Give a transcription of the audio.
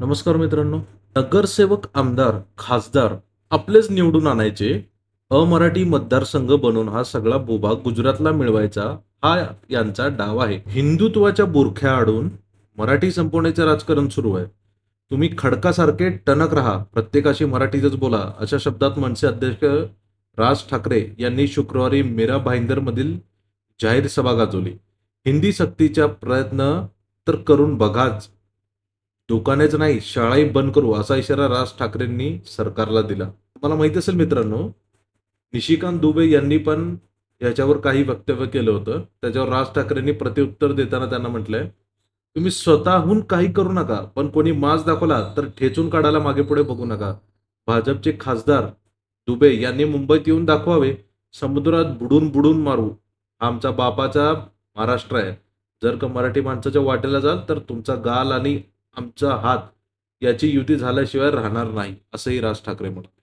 नमस्कार मित्रांनो. नगरसेवक, आमदार, खासदार आपलेच निवडून आणायचे, अमराठी मतदारसंघ बनवून हा सगळा भूभाग गुजरातला मिळवायचा, हा यांचा डाव आहे. हिंदुत्वाच्या बुरख्या आडून मराठी संपवण्याचे राजकारण सुरू आहे. तुम्ही खडकासारखे टणक राहा, प्रत्येकाशी मराठीतच बोला, अशा शब्दात मनसे अध्यक्ष राज ठाकरे यांनी शुक्रवारी मीरा भाईंदरमधील जाहीर सभा गाजवली. हिंदी सक्तीचा प्रयत्न तर करून बघाच, दुकानेच नाही शाळाही बंद करू, असा इशारा राज ठाकरेंनी सरकारला दिला. तुम्हाला माहित असेल मित्रांनो, निशिकांत दुबे यांनी पण याच्यावर काही वक्तव्य केलं होतं. त्याच्यावर राज ठाकरेंनी प्रत्युत्तर देताना त्यांना म्हटलंय, तुम्ही स्वतःहून काही करू नका, पण कोणी माज दाखवला तर ठेचून काढायला मागे पुढे बघू नका. भाजपचे खासदार दुबे यांनी मुंबईत येऊन दाखवावे, समुद्रात बुडून बुडून मारू, हा आमचा बापाचा महाराष्ट्र आहे. जर का मराठी माणसाच्या वाटेला जाल तर तुमचा गाल आणि आमचा हात याची युती झाल्याशिवाय राहणार नाही, असंही राज ठाकरे म्हणतात.